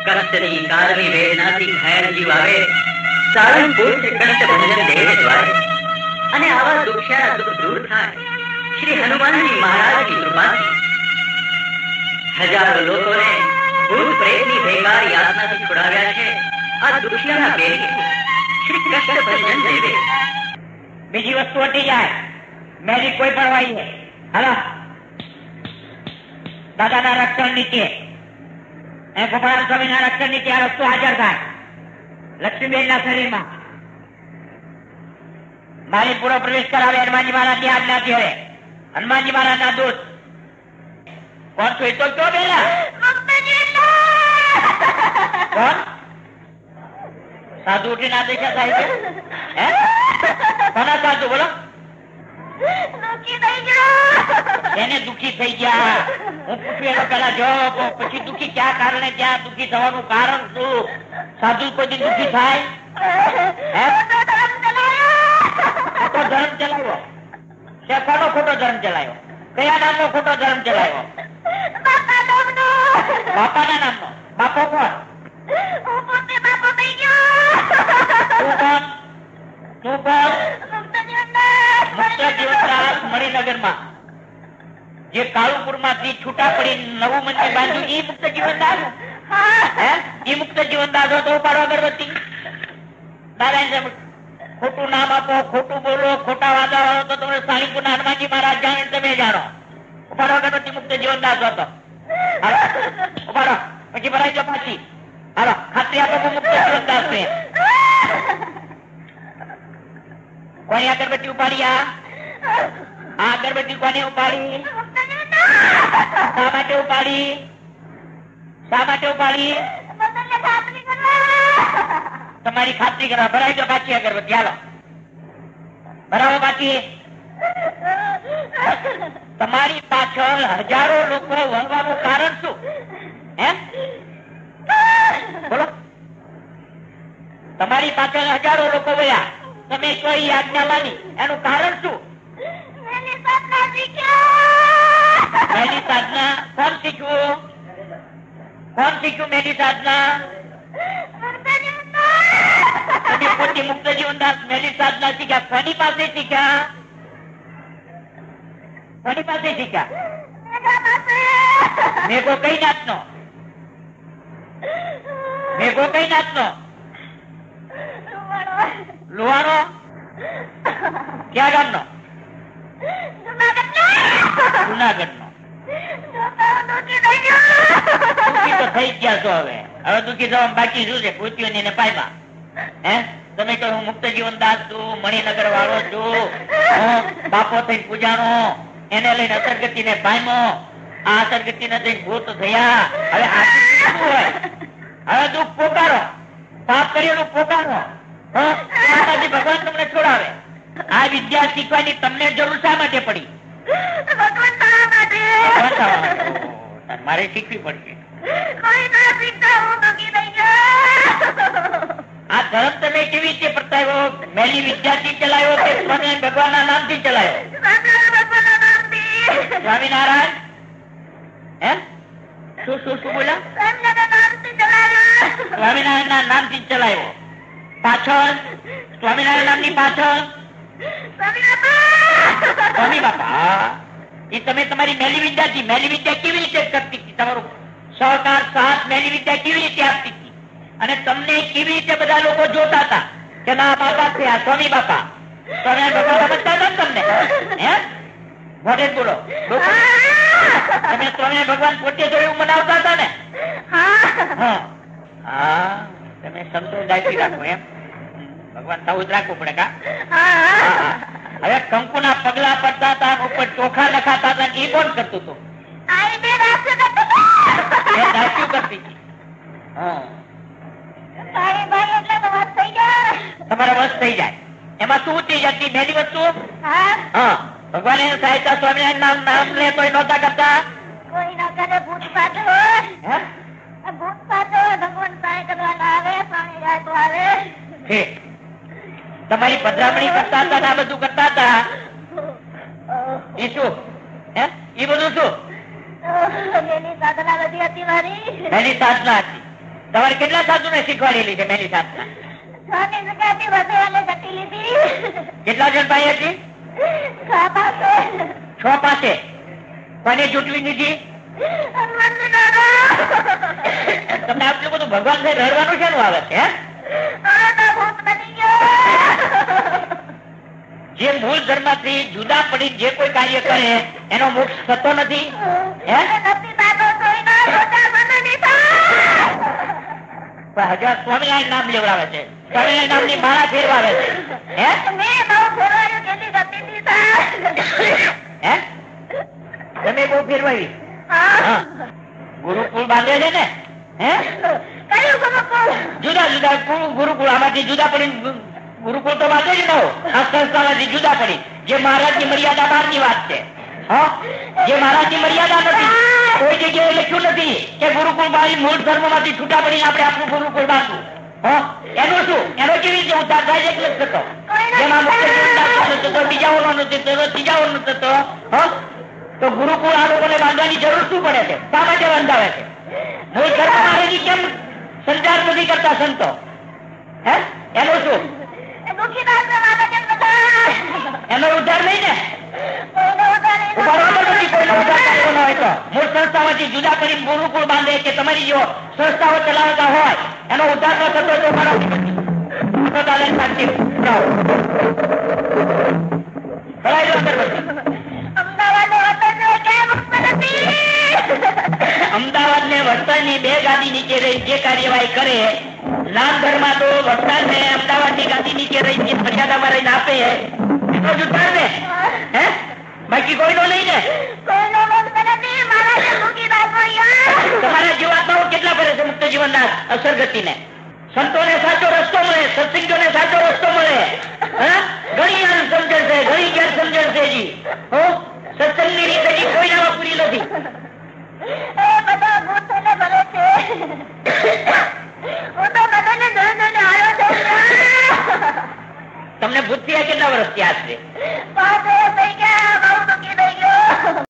કષ્ટની કાળની વેદનાથી ઘાયલ જીવ આવે, સાળંગપુરથી કષ્ટ ભંજન દેવ દ્વારે, અને આવા દુખિયાના દુઃખ દૂર થાય શ્રી હનુમાનજી મહારાજની કૃપાથી. હજારો લોકોને ભૂત પ્રેતની ભેકાર યાતનાથી છોડાવ્યા છે આ દુખિયાના બેની શ્રી કષ્ટ ભંજન દેવે. બીજી વસ્તુ હટી જાય, મેરી કોઈ પણ વાઈ છે. હાલો દાદાના રક્ષણ નીચે, ગોપાલ સ્વામીના રક્ષણ નીચે આ વસ્તુ હાજર થાય લક્ષ્મીબેનના શરીરમાં. મારી પૂરો પ્રવેશ કરાવે હનુમાનજી મહારાજની આજ્ઞાથી. હવે હનુમાનજી મહારાજના દૂત કોણ છું? તો ક્યો બેલા કોણ? સાધુ ઉઠીને આદેશા થાય છે. કોના સાધુ બોલો? એને દુઃખી થઈ ગયા. હું પૂછ્યું એનો પેલા જવાબ આપો, પછી દુઃખી ક્યાં કારણે, ત્યાં દુઃખી થવાનું કારણ શું? સાધુ કોઈ દિન દુઃખી થાય? ખોટો ધર્મ ચલાવ્યો છે. કોનો ખોટો ધર્મ ચલાવ્યો? કયા નામનો ખોટો ધર્મ ચલાવ્યો? બાપાના નામનો. બાપો કોણ? તું કોણ? મુક્ત જીવનદાસ મણિનગરમાં જે કાળુપુર માંથી છૂટા પડી નવું મંદિર બાંધ્યું, ઈ મુક્ત જીવનદાસ? ઈ મુક્ત જીવનદાસ હતો. ઉપાડો અગરબત્તી. નારાયણ ખોટું નામ આપો, ખોટું બોલો, ખોટા વાદા વાળો તો તમે સાળીપુરના હનુમાનજી મહારાજ જાણે, તમે જાણો. ઉપાડો અગરબત્તી. મુક્ત જીવનદાસ હતો. ઉપાડો પછી ભરાઈ જાઓ પાછી. હાલો ખાતરી આપો મુક્ત જીવનદાસ છે. કોની અગરબત્તી ઉપાડી? આ અગરબત્તી કોને ઉપાડી? શા માટે ઉપાડી? શા માટે ઉપાડી? તમારી ખાતરી કરવા. ભરાઈ દો પાછી અગરબત્તી. હાલો ભરાવો પાછી. તમારી પાછળ હજારો લોકો વળવાનું કારણ શું? બોલો. તમારી પાછળ હજારો લોકો વળ્યા, તમે કઈ આજ્ઞા માની, એનું કારણ શું? મેલી સાધના. કોણ શીખ્યું? કોણ શીખ્યું મેલી સાધના? તમે પોતે મુક્ત જીવનદાસ મેલી સાધના શીખ્યા. કોની પાસે શીખ્યા? કોની પાસે શીખ્યા? મેઘો કઈ નાતનો? મેઘો કઈ નાતનો? લુહાણો? ક્યાં ગામનો? જુનાગઢ નો. દુઃખી તો થઈ ગયા છો. હવે હવે દુઃખી થવા બાકી શું છે? પૂછ્યું ને પાયમાં. તમે કહો હું મુક્ત જીવનદાસ છું, મણિનગર વાળો છું, હું બાપો થઈ પૂજાનો, એને લઈને અસરગતિ ને પાયમો, આ અસરગતિ ને થઈને ભૂત થયા. હવે આટલું શું હોય? હવે દુઃખ પોકારો, પાપ કરેલું પોકારો. ભગવાન તમને છોડાવે. આ વિદ્યા શીખવાની તમને જરૂર શા માટે પડી? મારે શીખવી પડશે. આ ધર્મ તમે કેવી રીતે પ્રતાવ્યો? મેલી વિદ્યાથી ચલાવ્યો કે ભગવાન ના નામથી ચલાવ્યો? સ્વામિનારાયણ શું શું શું બોલા? સ્વામિનારાયણ ના નામથી ચલાવ્યો. પાછળ સ્વામિનારાયણ નામની પાછળ સ્વામી બાપા. એ તમે તમારી મેલી વિદ્યાથી, મેલી વિદ્યા કેવી રીતે કરતી હતી? તમારો સહકાર સાથ મેલી વિદ્યા કેવી રીતે આપતી હતી? અને તમને કેવી રીતે બધા લોકો જોતા હતા કે ના બાપા છે આ સ્વામી બાપા? સ્વામિનારાયણ ભગવાન સમજતા હતા તમને? મોઢે બોલો. તમે સ્વામિનારાયણ ભગવાન પોતે જો એવું મનાવતા હતા ને? હા તમે સંતોષ દાખવી રાખો. એમ ભગવાન થવું જ રાખવું પડે. કા હવે કંકુ ના પગલા પડતા હતા, ઉપર ચોખા લખાતા હતા, એ કોણ કરતું હતું? કરતી હતી. તમારે વસ થઈ જાય. એમાં શું થઈ જતી? મેલી વસ્તુ. ભગવાન એને સહાયતા સ્વામિનારાયણ નામ લે તો નહોતા કરતા. કોઈ ના કરે. ભૂત પાછો ભૂત પાછો ભગવાન સહાય કરવા આવે, પાણી જાય તો આવે. તમારી પધરામણી કરતા હતા ને આ બધું કરતા હતા. એ શું? એ બધું શું? એની સાધના બધી હતી મારી. એની સાધના હતી. તમારે કેટલા સાધુ ને શીખવાડેલી છે મેની સાધના? કેટલા જણ ભાઈ હતી? 6 પાસે. કોને ચૂંટવી દીધી? તમને આટલું બધું ભગવાન સાહેબ રડવાનું છે આવે છે? જે મૂળ ધર્મ થી જુદા પડી જે કોઈ કાર્ય કરે એનો મોક્ષ થતો નથી. સ્વામિનારાયણ નામ લેવડાવે છે, સ્વામિનારાયણ નામની માળા ફેરવાવે છે. તમે બહુ ફેરવાવી. ગુરુકુળ બાંધે છે ને? જુદા જુદા ગુરુકુળ આમાંથી જુદા પડી ગુરુકુળ તો બાંધે જ ન આ સંસ્થામાંથી જુદા પડી. જે મહારાજની મર્યાદા બહારની વાત છે. જે મહારાજની મર્યાદા નથી, કોઈ જગ્યાએ લખ્યું નથી કે ગુરુકુળ બાળી મૂળ ધર્મ માંથી છૂટા પડીને આપણે આપણું ગુરુકુળ બાંધવું. એનું શું? એનો કેવી રીતે ઉદ્ધાર થાય છે? થતો જેમાં બીજાઓનો નથી થતો, ત્રીજાઓનો થતો. તો ગુરુકુળ આ લોકોને બાંધવાની જરૂર શું પડે છે? શા માટે બંધાવે છે? મૂળ ધર્મ મારેજી કેમ સંચાર નથી કરતા સંતો? એનું શું? એનો ઉદ્ધાર નહીં ને? મૂળ સંસ્થામાંથી જુદા કરી ગુરુકુળ બાંધે કે તમારી જો સંસ્થાઓ ચલાવતા હોય એનો ઉદ્ધાર ન થતો તો મારો અમદાવાદ ને વડતાલની 2 ગાદી નીચે રહી જે કાર્યવાહી કરે, નામ ધર્મ તો વડતાલ ને અમદાવાદ ની ગાદી નીચે રહી જે મર્યાદામાં રહીને આપે એટલો જ ઉદ્ધાર ને? બાકી કોઈનો નહીં ને? તમારા જીવાત્માઓ કેટલા કરે છે મુક્ત જીવનના અસરગતિ ને? સંતોને સાચો રસ્તો મળે, સત્સંગીઓને સાચો રસ્તો મળે. ઘણી સમજણ છે, ઘણી ગેર સમજણ છે જી. સત્સંગની રીત હજી કોઈ નામાં પૂરી નથી. તમને ભૂત થયા કેટલા વર્ષ થયા છે?